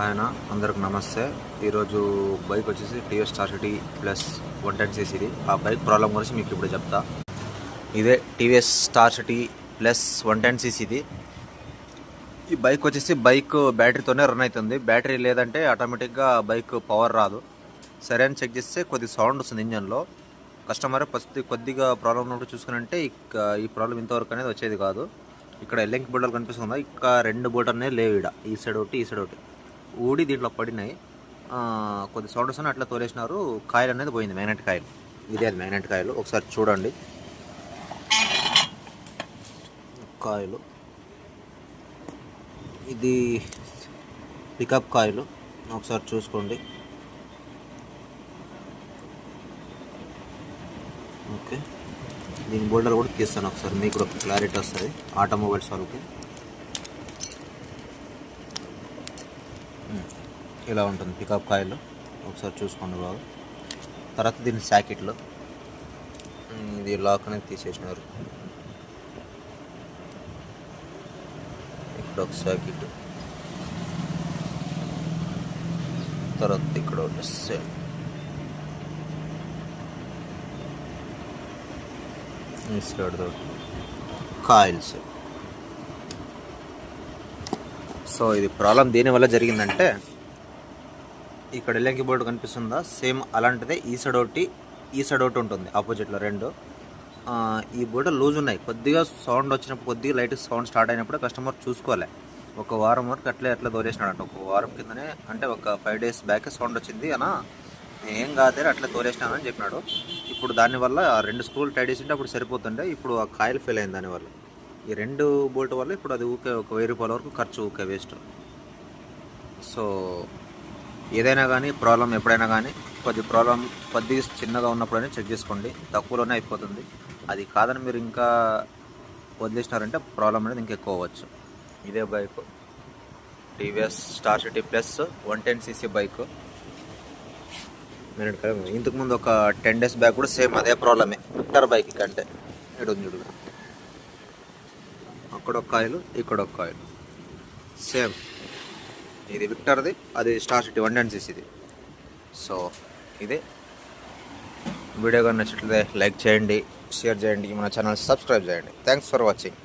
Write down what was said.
ఆయన అందరికి నమస్తే. ఈరోజు బైక్ వచ్చేసి TVS star city plus 110cc. ఆ బైక్ ప్రాబ్లం గురించి మీకు ఇప్పుడు చెప్తా. ఇదే TVS star city plus 110cc. ఈ బైక్ వచ్చేసి బ్యాటరీతోనే రన్ అవుతుంది. బ్యాటరీ లేదంటే ఆటోమేటిక్గా బైక్ పవర్ రాదు. సరే అని చెక్ చేస్తే కొద్ది సౌండ్ వస్తుంది ఇంజన్లో. కస్టమర్ కొద్దిగా ప్రాబ్లం ఉన్నప్పుడు చూసుకుని ఈ ప్రాబ్లం ఇంతవరకు అనేది వచ్చేది కాదు. ఇక్కడ ఎల్లింక్ బోల్డర్లు కనిపిస్తుందా? ఇంకా 2 బోల్డర్ అనేది లేవు. ఈ సైడ్ ఒకటి, ఈ సైడ్ ఒకటి ఊడి దీంట్లో పడినాయి. కొద్ది సౌండ్ వస్తాను అట్లా తోలేసినారు. కాయలు అనేది పోయింది, మ్యాగ్నెట్ కాయలు. ఇదే అది మ్యాగ్నెట్ కాయలు. ఒకసారి చూడండి కాయలు. ఇది పికప్ కాయలు, ఒకసారి చూసుకోండి. ఓకే, దీని బోల్డర్ కూడా తీస్తాను ఒకసారి, మీకు కూడా క్లారిటీ వస్తుంది ఆటోమొబైల్స్ వాళ్ళకి. ఇలా ఉంటుంది పికప్ కాయలు, ఒకసారి చూసుకోండి బాగా. తర్వాత దీని శాకెట్లు, ఇది లాక్ అనేది తీసేసినారు. ఇక్కడ ఒక శాకెట్, తర్వాత ఇక్కడ ఒక కాయిల్స్. సో ఇది ప్రాబ్లం దేనివల్ల జరిగిందంటే, ఇక్కడ ఎల్లంకి బోర్డు కనిపిస్తుందా? సేమ్ అలాంటిదే ఈ సైడ్ ఒకటి ఉంటుంది, ఆపోజిట్లో 2. ఈ బోర్డు లూజ్ ఉన్నాయి. కొద్దిగా సౌండ్ వచ్చినప్పుడు, కొద్దిగా లైట్ సౌండ్ స్టార్ట్ అయినప్పుడు కస్టమర్ చూసుకోలే. ఒక వారం వరకు అట్లా తోలేసినాడంట. ఒక వారం కిందనే, అంటే ఒక 5 days బ్యాక్ సౌండ్ వచ్చింది అన్న, ఏం కాదే అట్లా తోలేసినానని చెప్పినాడు. ఇప్పుడు దానివల్ల 2 స్క్రూలు టైట్ చేసింటే అప్పుడు సరిపోతుండే. ఇప్పుడు ఆ కాయిల్ ఫెయిల్ అయింది దానివల్ల. ఈ 2 బోల్ట్ వల్ల ఇప్పుడు అది ఊకే ఒక 1000 రూపాయల వరకు ఖర్చు, ఊకే వేస్ట్. సో ఏదైనా కానీ ప్రాబ్లం ఎప్పుడైనా కానీ కొద్దిగా చిన్నగా ఉన్నప్పుడైనా చెక్ చేసుకోండి. తక్కువలోనే అయిపోతుంది. అది కాదని మీరు ఇంకా వదిలేసినారంటే ప్రాబ్లం అనేది ఇంకా ఎక్కువ అవ్వచ్చు. ఇదే bike TVS star city plus 110cc bike. ఇంతకుముందు ఒక 10 days బ్యాక్ కూడా సేమ్ అదే ప్రాబ్లమే, విక్టర్ బైక్ కంటే. చూడు, అక్కడ ఒక కాయిల్, ఇక్కడ ఒక కాయిల్, సేమ్. ఇది విక్టర్ది, అది స్టార్ సిటీ 110cc. సో ఇదే వీడియో కానీ నచ్చినట్లయితే లైక్ చేయండి, షేర్ చేయండి, మన ఛానల్ సబ్స్క్రైబ్ చేయండి. Thanks for watching.